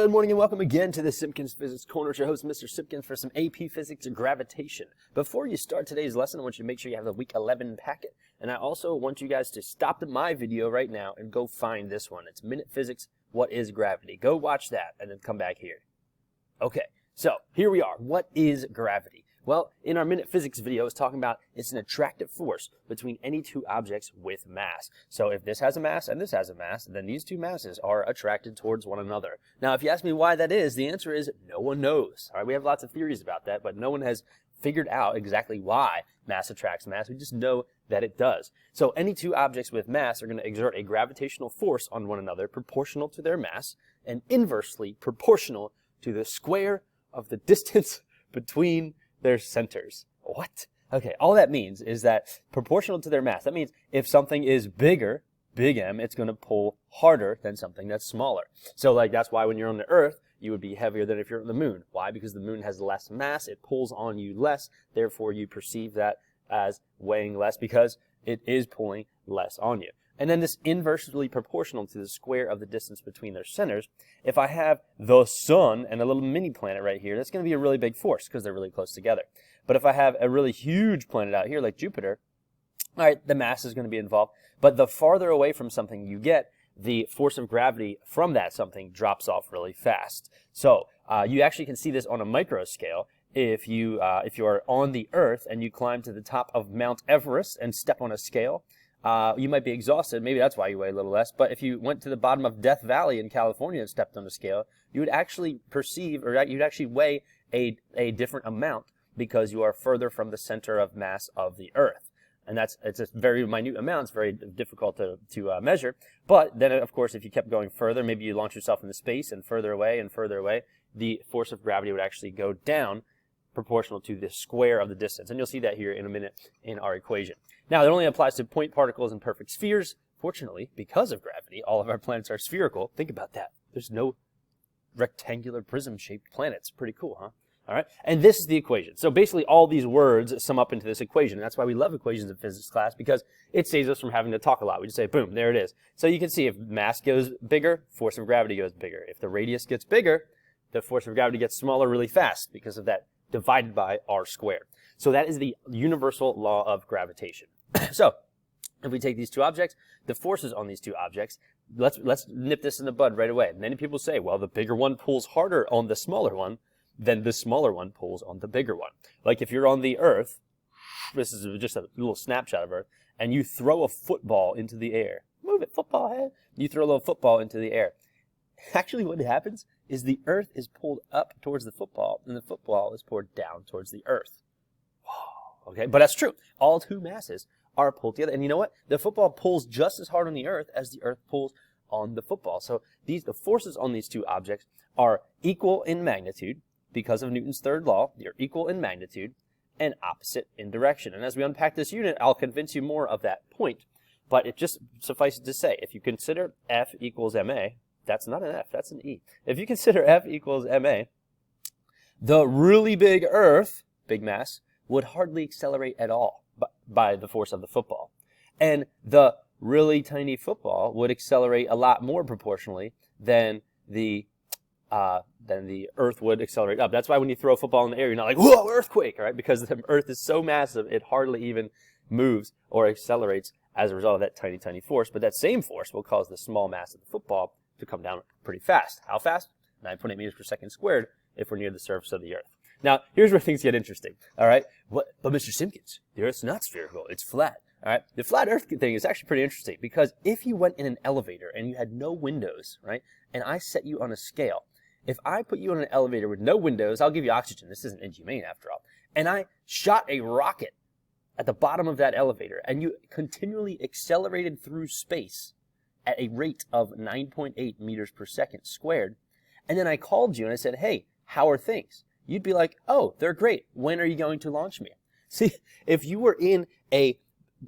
Good morning and welcome again to the Simpkins Physics Corner. It's your host, Mr. Simpkins, for some AP Physics and Gravitation. Before you start today's lesson, I want you to make sure you have the week 11 packet. And I also want you guys to stop my video right now and go find this one. It's Minute Physics, What is Gravity? Go watch that and then come back here. Okay, so here we are. What is gravity? Well, in our Minute Physics video, it's talking about it's an attractive force between any two objects with mass. So if this has a mass and this has a mass, then these two masses are attracted towards one another. Now, if you ask me why that is, the answer is no one knows. All right, we have lots of theories about that, but no one has figured out exactly why mass attracts mass. We just know that it does. So any two objects with mass are going to exert a gravitational force on one another proportional to their mass and inversely proportional to the square of the distance between their centers. What? Okay, all that means is that proportional to their mass. That means if something is bigger, big M, it's going to pull harder than something that's smaller. So like that's why when you're on the Earth, you would be heavier than if you're on the moon. Why? Because the moon has less mass. It pulls on you less. Therefore, you perceive that as weighing less because it is pulling less on you. And then this inversely proportional to the square of the distance between their centers. If I have the sun and a little mini planet right here, that's going to be a really big force because they're really close together. But if I have a really huge planet out here like Jupiter, all right, the mass is going to be involved. But the farther away from something you get, the force of gravity from that something drops off really fast. So you actually can see this on a micro scale. If you are on the Earth and you climb to the top of Mount Everest and step on a scale, you might be exhausted. Maybe that's why you weigh a little less. But if you went to the bottom of Death Valley in California and stepped on a scale, you would actually perceive, or you'd actually weigh a different amount because you are further from the center of mass of the Earth. And it's a very minute amount. It's very difficult to measure. But then, of course, if you kept going further, maybe you launch yourself into space and further away, the force of gravity would actually go down proportional to the square of the distance. And you'll see that here in a minute in our equation. Now, it only applies to point particles and perfect spheres. Fortunately, because of gravity, all of our planets are spherical. Think about that. There's no rectangular prism-shaped planets. Pretty cool, huh? All right, and this is the equation. So basically all these words sum up into this equation. And that's why we love equations in physics class, because it saves us from having to talk a lot. We just say, boom, there it is. So you can see if mass goes bigger, force of gravity goes bigger. If the radius gets bigger, the force of gravity gets smaller really fast because of that divided by r squared. So that is the universal law of gravitation. So if we take these two objects, the forces on these two objects, let's nip this in the bud right away. Many people say, well, the bigger one pulls harder on the smaller one, then the smaller one pulls on the bigger one. Like if you're on the Earth, this is just a little snapshot of Earth, and you throw a football into the air. Move it, football head. You throw a little football into the air. Actually, what happens is the Earth is pulled up towards the football, and the football is pulled down towards the Earth. Whoa, okay, but that's true. All two masses are pulled together. And you know what? The football pulls just as hard on the Earth as the Earth pulls on the football. So the forces on these two objects are equal in magnitude. Because of Newton's third law, they're equal in magnitude and opposite in direction. And as we unpack this unit, I'll convince you more of that point. But it just suffices to say, if you consider F equals ma, that's not an F, that's an E. If you consider F equals ma, the really big Earth, big mass, would hardly accelerate at all by the force of the football. And the really tiny football would accelerate a lot more proportionally than the Earth would accelerate up. That's why when you throw a football in the air, you're not like, whoa, earthquake, all right? Because the Earth is so massive, it hardly even moves or accelerates as a result of that tiny, tiny force. But that same force will cause the small mass of the football to come down pretty fast. How fast? 9.8 meters per second squared if we're near the surface of the Earth. Now, here's where things get interesting, all right? But Mr. Simpkins, the Earth's not spherical, it's flat. All right, the flat Earth thing is actually pretty interesting because if you went in an elevator and you had no windows, right, and I set you on a scale, if I put you on an elevator with no windows, I'll give you oxygen. This isn't inhumane after all. And I shot a rocket at the bottom of that elevator and you continually accelerated through space at a rate of 9.8 meters per second squared. And then I called you and I said, hey, how are things? You'd be like, oh, they're great. When are you going to launch me? See, if you were in a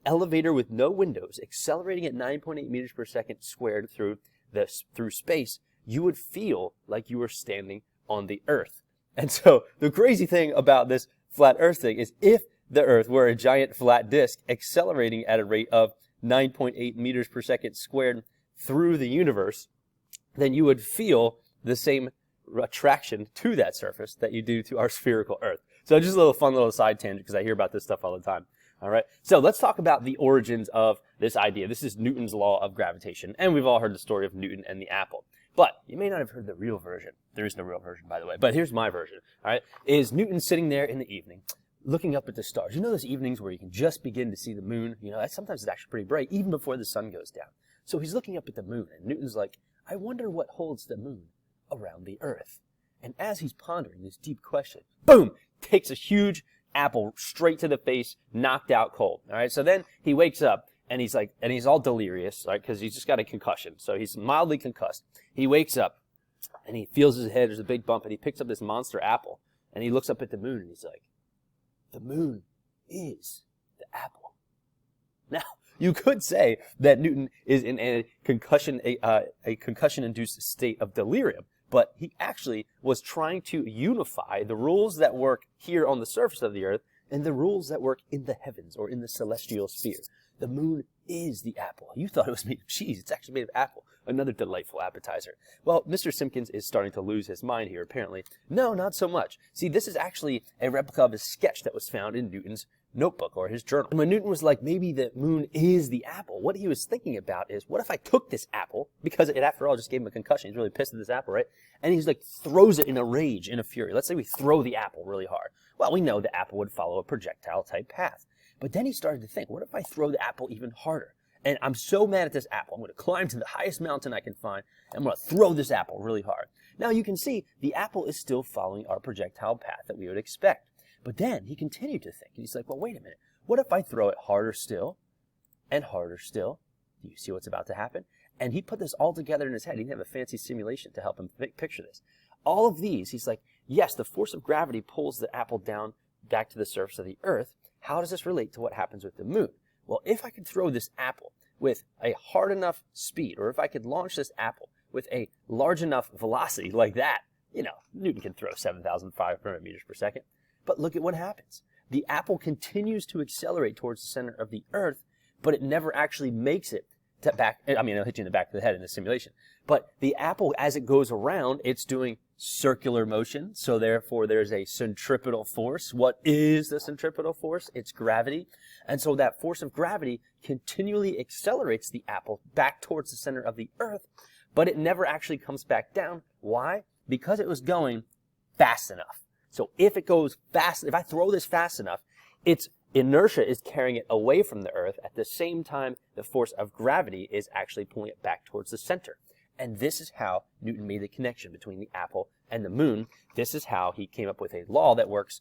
elevator with no windows accelerating at 9.8 meters per second squared through space, you would feel like you were standing on the Earth. And so the crazy thing about this flat Earth thing is if the Earth were a giant flat disk accelerating at a rate of 9.8 meters per second squared through the universe, then you would feel the same attraction to that surface that you do to our spherical Earth. So just a little fun little side tangent because I hear about this stuff all the time. All right, so let's talk about the origins of this idea. This is Newton's law of gravitation, and we've all heard the story of Newton and the apple. But you may not have heard the real version. There is no real version, by the way, but here's my version. All right, is Newton sitting there in the evening, looking up at the stars. You know those evenings where you can just begin to see the moon? You know, sometimes it's actually pretty bright, even before the sun goes down. So he's looking up at the moon, and Newton's like, I wonder what holds the moon around the Earth. And as he's pondering this deep question, boom, takes a huge apple straight to the face, knocked out cold. All right, so then he wakes up and he's like, and he's all delirious, right? Because he's just got a concussion, so he's mildly concussed. He wakes up and he feels his head. There's a big bump, and he picks up this monster apple and he looks up at the moon and he's like, "The moon is the apple." Now, you could say that Newton is in a concussion-induced state of delirium. But he actually was trying to unify the rules that work here on the surface of the Earth and the rules that work in the heavens or in the celestial sphere. The moon is the apple. You thought it was made of cheese. It's actually made of apple. Another delightful appetizer. Well, Mr. Simpkins is starting to lose his mind here, apparently. No, not so much. See, this is actually a replica of a sketch that was found in Newton's notebook or his journal. And when Newton was like, maybe the moon is the apple, what he was thinking about is, what if I took this apple, because it after all just gave him a concussion, he's really pissed at this apple, right? And he's like, throws it in a rage, in a fury. Let's say we throw the apple really hard. Well, we know the apple would follow a projectile type path. But then he started to think, what if I throw the apple even harder? And I'm so mad at this apple, I'm going to climb to the highest mountain I can find, and I'm going to throw this apple really hard. Now you can see the apple is still following our projectile path that we would expect. But then he continued to think, and he's like, well, wait a minute. What if I throw it harder still and harder still? Do you see what's about to happen? And he put this all together in his head. He didn't have a fancy simulation to help him picture this. All of these, he's like, yes, the force of gravity pulls the apple down back to the surface of the Earth. How does this relate to what happens with the moon? Well, if I could throw this apple with a hard enough speed, or if I could launch this apple with a large enough velocity like that, you know, Newton can throw 7,500 meters per second. But look at what happens. The apple continues to accelerate towards the center of the Earth, but it never actually makes it to back. I mean, it'll hit you in the back of the head in the simulation. But the apple, as it goes around, it's doing circular motion. So therefore, there's a centripetal force. What is the centripetal force? It's gravity. And so that force of gravity continually accelerates the apple back towards the center of the Earth, but it never actually comes back down. Why? Because it was going fast enough. So if it goes fast, if I throw this fast enough, its inertia is carrying it away from the Earth. At the same time, the force of gravity is actually pulling it back towards the center. And this is how Newton made the connection between the apple and the moon. This is how he came up with a law that works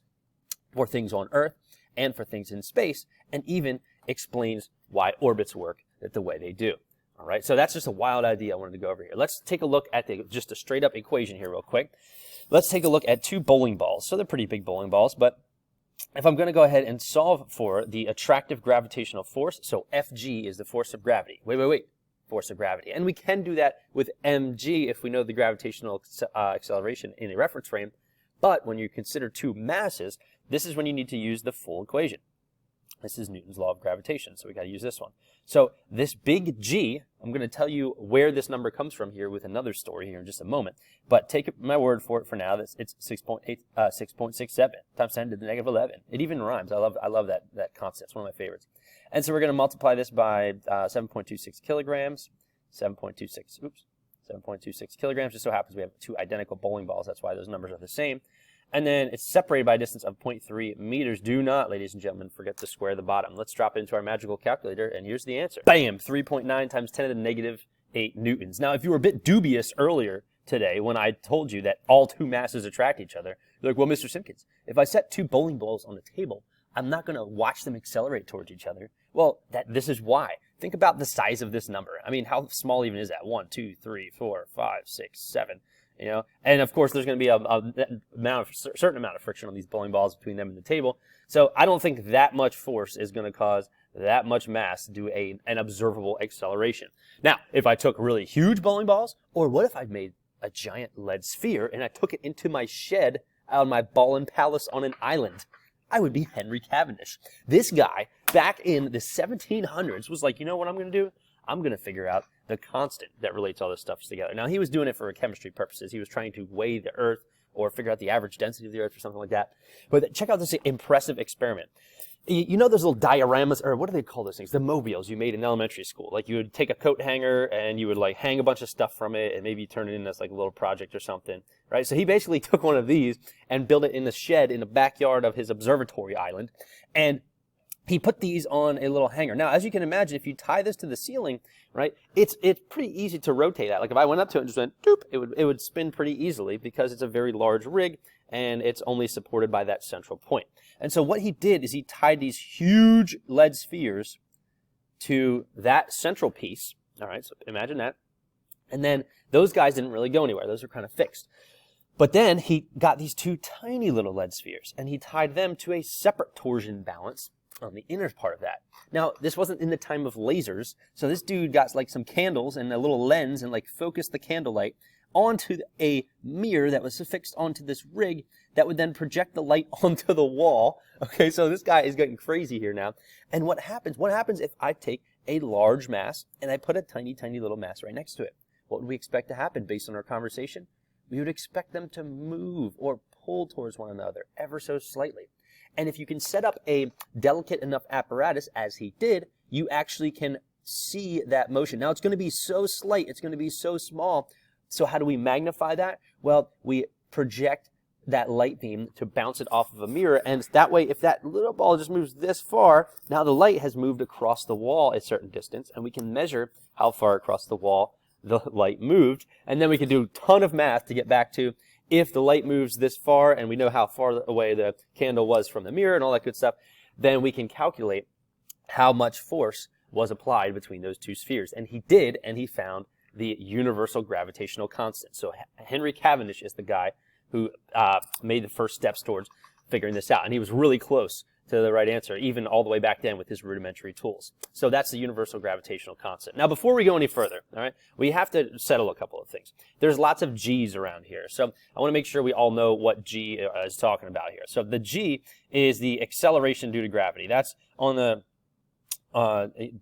for things on Earth and for things in space, and even explains why orbits work the way they do. All right, so that's just a wild idea I wanted to go over here. Let's take a look at just a straight up equation here real quick. Let's take a look at two bowling balls. So they're pretty big bowling balls, but if I'm going to go ahead and solve for the attractive gravitational force, so Fg is the force of gravity. Wait. Force of gravity. And we can do that with mg if we know the gravitational acceleration in a reference frame. But when you consider two masses, this is when you need to use the full equation. This is Newton's law of gravitation, so we got to use this one. So this big G, I'm going to tell you where this number comes from here with another story here in just a moment. But take my word for it for now. It's 6.67 times 10 to the negative 11. It even rhymes. I love that constant. It's one of my favorites. And so we're going to multiply this by 7.26 kilograms. 7.26 kilograms. Just so happens we have two identical bowling balls. That's why those numbers are the same. And then it's separated by a distance of 0.3 meters. Do not, ladies and gentlemen, forget to square the bottom. Let's drop it into our magical calculator, and here's the answer. Bam! 3.9 times 10 to the negative 8 newtons. Now, if you were a bit dubious earlier today when I told you that all two masses attract each other, you're like, well, Mr. Simpkins, if I set two bowling balls on the table, I'm not going to watch them accelerate towards each other. Well, this is why. Think about the size of this number. I mean, how small even is that? 1, 2, 3, 4, 5, 6, 7. You know, and of course there's going to be a certain amount of friction on these bowling balls between them and the table. So I don't think that much force is going to cause that much mass to do an observable acceleration. Now, if I took really huge bowling balls, or what if I made a giant lead sphere and I took it into my shed out of my ballin' palace on an island, I would be Henry Cavendish. This guy back in the 1700s was like, you know what I'm going to do? I'm going to figure out the constant that relates all this stuff together. Now, he was doing it for chemistry purposes. He was trying to weigh the Earth or figure out the average density of the Earth or something like that. But check out this impressive experiment. You know those little dioramas, or what do they call those things? The mobiles you made in elementary school. Like you would take a coat hanger and you would like hang a bunch of stuff from it and maybe turn it into like a little project or something, right? So he basically took one of these and built it in the shed in the backyard of his observatory island. And he put these on a little hanger. Now, as you can imagine, if you tie this to the ceiling, right, it's pretty easy to rotate that. Like if I went up to it and just went, doop, it would spin pretty easily because it's a very large rig and it's only supported by that central point. And so what he did is he tied these huge lead spheres to that central piece. All right, so imagine that. And then those guys didn't really go anywhere. Those were kind of fixed. But then he got these two tiny little lead spheres and he tied them to a separate torsion balance on the inner part of that. Now, this wasn't in the time of lasers, so this dude got like some candles and a little lens and like focused the candlelight onto a mirror that was affixed onto this rig that would then project the light onto the wall. Okay, so this guy is getting crazy here now. And what happens? What happens if I take a large mass and I put a tiny, tiny little mass right next to it? What would we expect to happen based on our conversation? We would expect them to move or pull towards one another ever so slightly. And if you can set up a delicate enough apparatus, as he did, you actually can see that motion. Now, it's going to be so slight, it's going to be so small. So how do we magnify that? Well, we project that light beam to bounce it off of a mirror, and that way, if that little ball just moves this far, now the light has moved across the wall a certain distance, and we can measure how far across the wall the light moved, and then we can do a ton of math to get back to if the light moves this far and we know how far away the candle was from the mirror and all that good stuff, then we can calculate how much force was applied between those two spheres. And he did, and he found the universal gravitational constant. So Henry Cavendish is the guy who made the first steps towards figuring this out. And he was really close to the right answer, even all the way back then with his rudimentary tools. So that's the universal gravitational constant. Now, before we go any further, all right, we have to settle a couple of things. There's lots of G's around here. So I want to make sure we all know what G is talking about here. So the G is the acceleration due to gravity. That's on the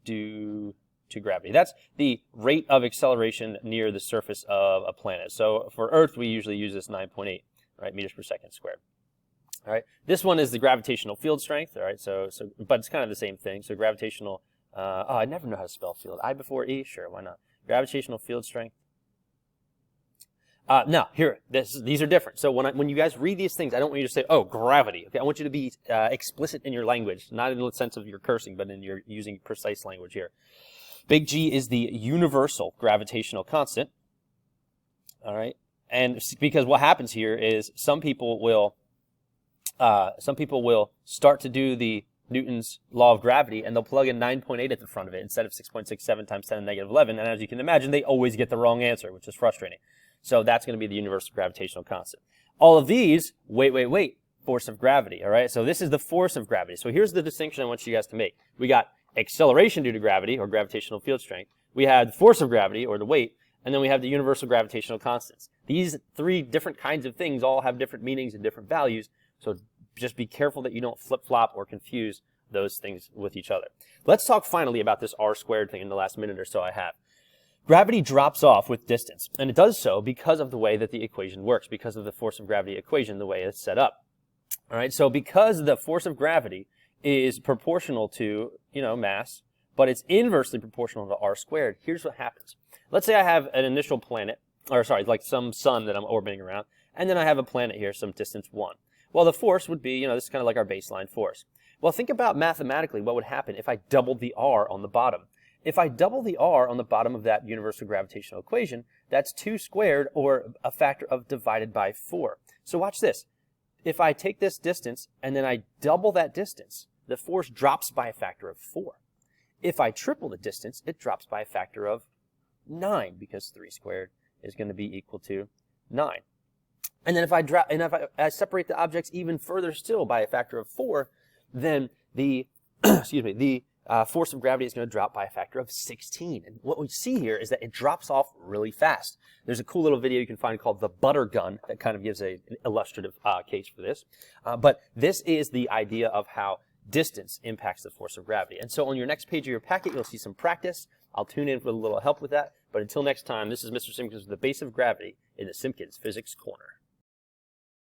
due to gravity. That's the rate of acceleration near the surface of a planet. So for Earth, we usually use this 9.8, right, meters per second squared. All right, this one is the gravitational field strength. All right, but it's kind of the same thing. So gravitational, I never know how to spell field. I before E, sure, why not? Gravitational field strength. Now, here, these are different. So when you guys read these things, I don't want you to say, oh, gravity. Okay, I want you to be explicit in your language, not in the sense of your cursing, but in your using precise language here. Big G is the universal gravitational constant. All right, and because what happens here is some people will start to do the Newton's law of gravity, and they'll plug in 9.8 at the front of it instead of 6.67 times 10 to the negative 11. And as you can imagine, they always get the wrong answer, which is frustrating. So that's going to be the universal gravitational constant. All of these, wait, force of gravity, all right? So this is the force of gravity. So here's the distinction I want you guys to make. We got acceleration due to gravity, or gravitational field strength. We had the force of gravity, or the weight, and then we have the universal gravitational constants. These three different kinds of things all have different meanings and different values. So just be careful that you don't flip-flop or confuse those things with each other. Let's talk finally about this r squared thing in the last minute or so I have. Gravity drops off with distance, and it does so because of the way that the equation works, because of the force of gravity equation, the way it's set up. All right, so because the force of gravity is proportional to, mass, but it's inversely proportional to r squared, here's what happens. Let's say I have an initial planet, like some sun that I'm orbiting around, and then I have a planet here, some distance 1. Well, the force would be, this is kind of like our baseline force. Well, think about mathematically what would happen if I doubled the r on the bottom. If I double the r on the bottom of that universal gravitational equation, that's 2 squared, or a factor of divided by 4. So watch this. If I take this distance and then I double that distance, the force drops by a factor of 4. If I triple the distance, it drops by a factor of 9, because 3 squared is going to be equal to 9. And then if I separate the objects even further still by a factor of 4, then the force of gravity is going to drop by a factor of 16. And what we see here is that it drops off really fast. There's a cool little video you can find called the butter gun that kind of gives an illustrative case for this. But this is the idea of how distance impacts the force of gravity. And so on your next page of your packet, you'll see some practice I'll tune in for a little help with that. But until next time, this is Mr. Simpkins with the base of gravity in the Simpkins Physics Corner.